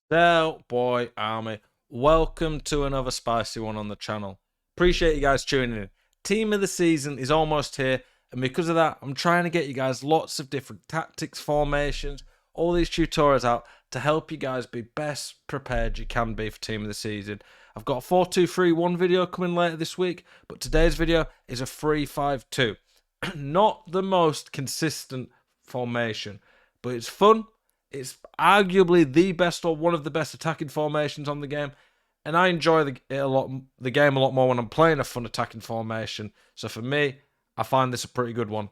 Del Boy Army, welcome to another spicy one on the channel. Appreciate you guys tuning in. Team of the season is almost here, and because of that, I'm trying to get you guys lots of different tactics, formations, all these tutorials out to help you guys be best prepared you can be for team of the season. I've got a 4-2-3-1 video coming later this week, but today's video is a 3-5-2. Not the most consistent formation, but it's fun. It's arguably the best or one of the best attacking formations on the game, and I enjoy the game a lot more when I'm playing a fun attacking formation. So for me, I find this a pretty good one.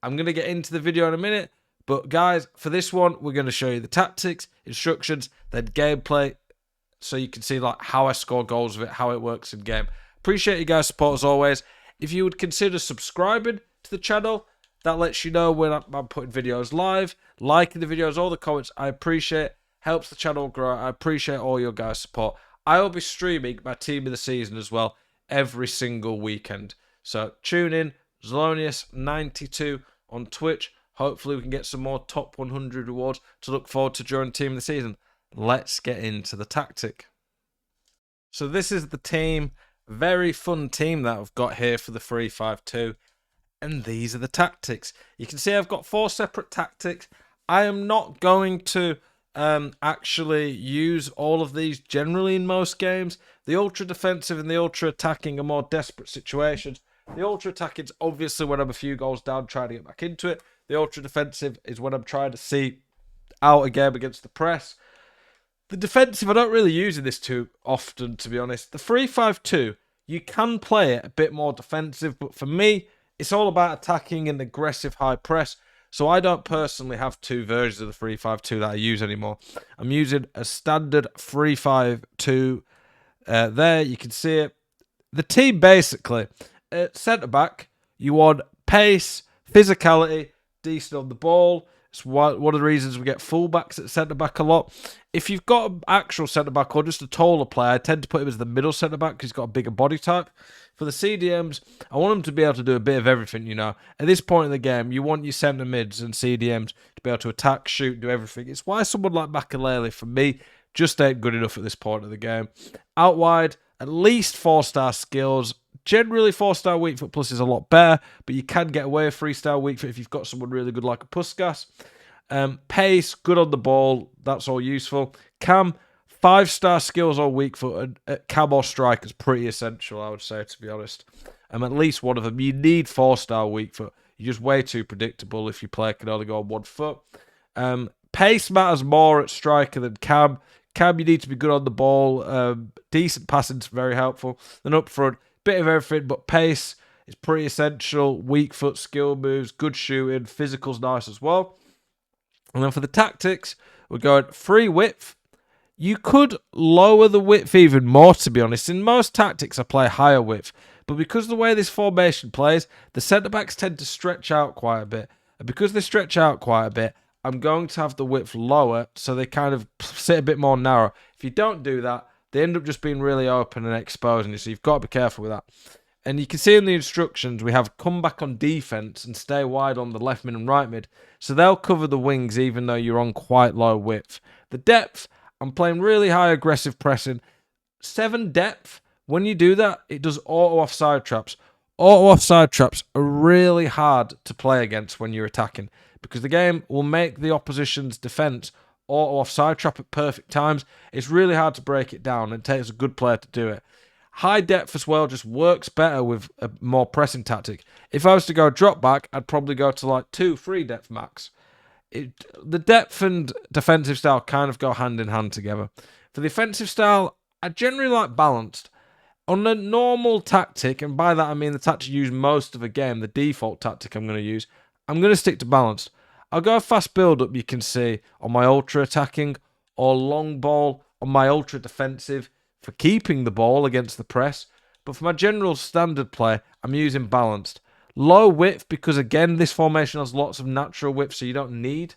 I'm going to get into the video in a minute, but guys, for this one, we're going to show you the tactics, instructions, then gameplay, so you can see like how I score goals with it, how it works in game. Appreciate you guys' support as always. If you would consider subscribing to the channel, that lets you know when I'm putting videos live, liking the videos, all the comments. I appreciate, helps the channel grow. I appreciate all your guys' support. I will be streaming my team of the season as well every single weekend. So tune in, Zelonius 92 on Twitch. Hopefully we can get some more top 100 rewards to look forward to during team of the season. Let's get into the tactic. So this is the team, very fun team that I've got here for the 3-5-2. And these are the tactics. You can see I've got 4 separate tactics. I am not going to actually use all of these generally in most games. The ultra defensive and the ultra attacking are more desperate situations. The ultra attacking is obviously when I'm a few goals down trying to get back into it. The ultra defensive is when I'm trying to see out a game against the press. The defensive I don't really use in this too often, to be honest. The 3-5-2, you can play it a bit more defensive, but for me, it's all about attacking and aggressive high press. So I don't personally have 2 versions of the 3-5-2 that I use anymore. I'm using a standard 3-5-2. There, you can see it. The team basically, at centre-back, you want pace, physicality, decent on the ball. It's one of the reasons we get fullbacks at centre-back a lot. If you've got an actual centre-back or just a taller player, I tend to put him as the middle centre-back because he's got a bigger body type. For the CDMs, I want them to be able to do a bit of everything, you know. At this point in the game, you want your centre mids and CDMs to be able to attack, shoot, do everything. It's why someone like Makalele, for me, just ain't good enough at this point of the game. Out wide, at least 4-star skills. Generally, 4-star weak foot plus is a lot better, but you can get away with 3-star weak foot if you've got someone really good like a Puskas. Pace, good on the ball, that's all useful. Cam, 5-star skills or weak foot, and cam or strike is pretty essential, I would say, to be honest. At least one of them. You need 4-star weak foot. You're just way too predictable if your player can only go on 1 foot. Pace matters more at striker than cam. Cam, you need to be good on the ball. Decent passing's very helpful. Then up front, bit of everything, but pace is pretty essential. Weak foot, skill moves, good shooting, physical's nice as well. And then for the tactics, we're going free width. You could lower the width even more, to be honest. In most tactics, I play higher width. But because of the way this formation plays, the centre-backs tend to stretch out quite a bit. And because they stretch out quite a bit, I'm going to have the width lower so they kind of sit a bit more narrow. If you don't do that, they end up just being really open and exposing you. So you've got to be careful with that. And you can see in the instructions, we have come back on defence and stay wide on the left mid and right mid. So they'll cover the wings even though you're on quite low width. The depth, I'm playing really high aggressive pressing. 7 depth, when you do that, it does auto offside traps. Auto offside traps are really hard to play against when you're attacking because the game will make the opposition's defence auto offside trap at perfect times. It's really hard to break it down and it takes a good player to do it. High depth as well just works better with a more pressing tactic. If I was to go drop back, I'd probably go to like 2-3 depth max. The depth and defensive style kind of go hand in hand together. For the offensive style, I generally like balanced. On a normal tactic, and by that I mean the tactic you use most of a game, the default tactic I'm going to use, I'm going to stick to balanced. I'll go fast build up, you can see, on my ultra attacking, or long ball on my ultra defensive for keeping the ball against the press. But for my general standard play, I'm using balanced. Low width, because again, this formation has lots of natural width, so you don't need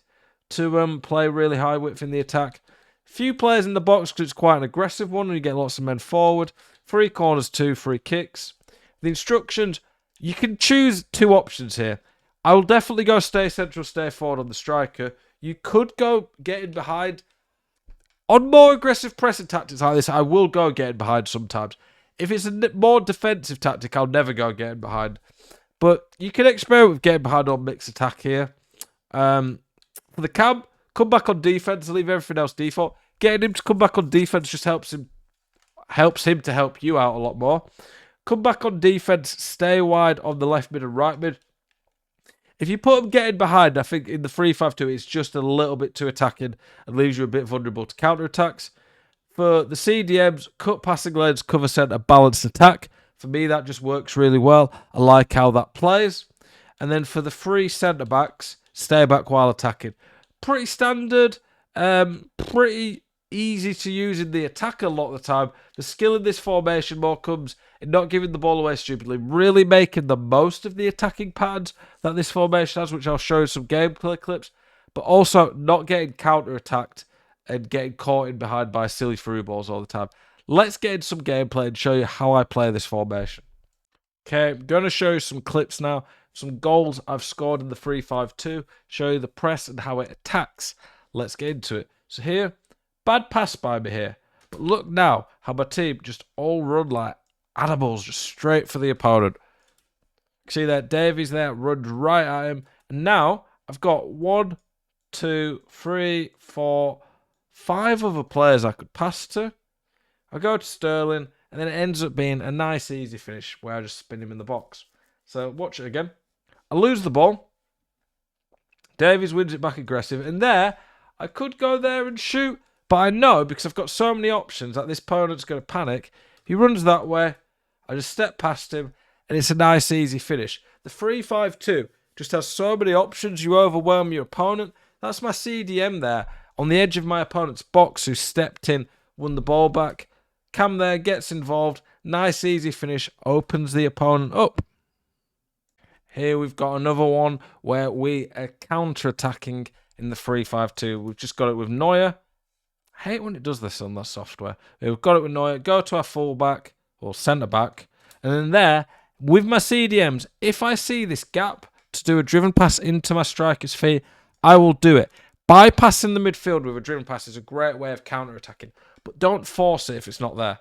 to play really high width in the attack. Few players in the box because it's quite an aggressive one and you get lots of men forward. 3 corners, 2 free kicks. The instructions, you can choose 2 options here. I will definitely go stay central, stay forward on the striker. You could go get in behind. On more aggressive pressing tactics like this, I will go getting behind sometimes. If it's a more defensive tactic, I'll never go getting behind. But you can experiment with getting behind on mixed attack here. For the cam, come back on defense, leave everything else default. Getting him to come back on defense just helps him to help you out a lot more. Come back on defense, stay wide on the left mid and right mid. If you put him getting behind, I think in the 3-5-2, it's just a little bit too attacking and leaves you a bit vulnerable to counter-attacks. For the CDMs, cut passing lanes, cover centre, balanced attack. For me, that just works really well. I like how that plays. And then for the three centre-backs, stay back while attacking. Pretty standard, pretty easy to use in the attack a lot of the time. The skill in this formation more comes in not giving the ball away stupidly, really making the most of the attacking patterns that this formation has, which I'll show you some gameplay clips, but also not getting counter-attacked and getting caught in behind by silly through balls all the time. Let's get into some gameplay and show you how I play this formation. Okay, I'm going to show you some clips now, some goals I've scored in the 3-5-2, show you the press and how it attacks. Let's get into it. So here, bad pass by me here. But look now how my team just all run like animals, just straight for the opponent. See that Davies there runs right at him. And now I've got 1, 2, 3, 4, 5 other players I could pass to. I go to Sterling, and then it ends up being a nice, easy finish where I just spin him in the box. So watch it again. I lose the ball. Davies wins it back aggressive. And there, I could go there and shoot. But I know, because I've got so many options, that this opponent's going to panic. If he runs that way, I just step past him, and it's a nice, easy finish. The 3-5-2 just has so many options. You overwhelm your opponent. That's my CDM there on the edge of my opponent's box who stepped in, won the ball back. Cam there gets involved. Nice, easy finish. Opens the opponent up. Here we've got another one where we are counter-attacking in the 3-5-2. We've just got it with Neuer. I hate when it does this on the software. We've got it with Neuer. Go to our fullback or centre-back. And then there, with my CDMs, if I see this gap to do a driven pass into my striker's feet, I will do it. Bypassing the midfield with a driven pass is a great way of counter-attacking. But don't force it if it's not there.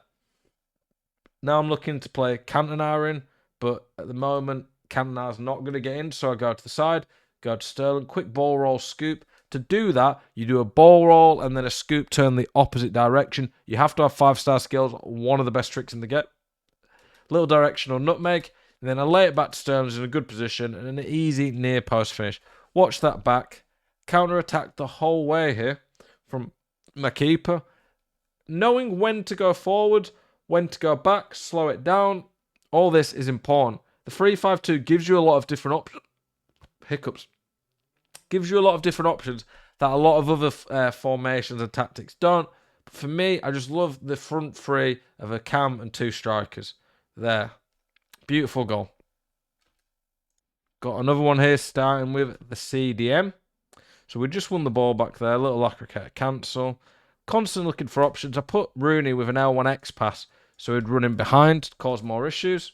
Now I'm looking to play Cantona in, but at the moment, Cantona's not going to get in, so I go to the side, go to Sterling, quick ball roll, scoop. To do that, you do a ball roll and then a scoop turn the opposite direction. You have to have 5-star skills, one of the best tricks in the game. Little directional nutmeg, and then I lay it back to Sterling in a good position, and an easy near post finish. Watch that back. Counter-attack the whole way here from my keeper. Knowing when to go forward, when to go back, slow it down, all this is important. The 3-5-2 gives you a lot of different options. Hiccups. Gives you a lot of different options that a lot of other formations and tactics don't. But for me, I just love the front three of a cam and 2 strikers. There. Beautiful goal. Got another one here starting with the CDM. So we just won the ball back there. A little Lacricata cancel. Constantly looking for options. I put Rooney with an L1X pass so he'd run in behind to cause more issues.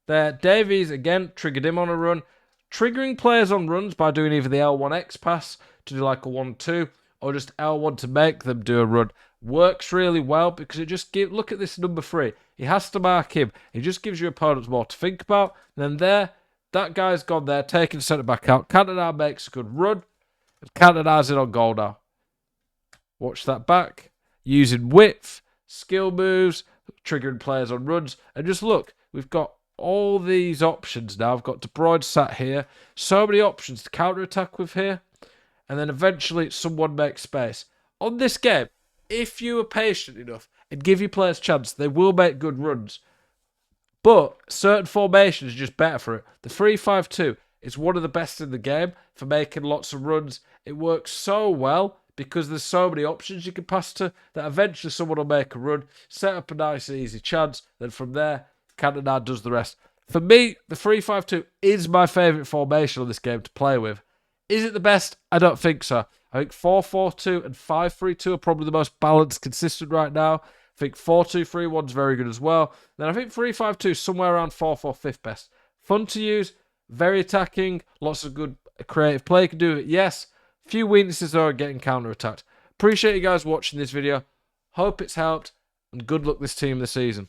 There, Davies again triggered him on a run. Triggering players on runs by doing either the L1X pass to do like a 1-2 or just L1 to make them do a run works really well because it just gives. Look at this number 3. He has to mark him. It just gives your opponents more to think about. And then there, that guy's gone there, taking centre back out. Cantona makes a good run. And Cantona's in on goal now. Watch that back. Using width, skill moves, triggering players on runs. And just look, we've got all these options now. I've got De Bruyne sat here. So many options to counter-attack with here. And then eventually someone makes space. On this game, if you are patient enough and give your players a chance, they will make good runs. But certain formations are just better for it. The 3-5-2 is one of the best in the game for making lots of runs. It works so well because there's so many options you can pass to that eventually someone will make a run, set up a nice easy chance, then from there, Cantona does the rest. For me, the 3-5-2 is my favourite formation on this game to play with. Is it the best? I don't think so. I think 4-4-2 and 5-3-2 are probably the most balanced, consistent right now. I think 4-2-3-1 is very good as well. Then I think 3-5-2 is somewhere around 4-4-5 best. Fun to use, very attacking, lots of good creative play you can do it. Yes, few weaknesses though are getting counter-attacked. Appreciate you guys watching this video. Hope it's helped, and good luck this team this season.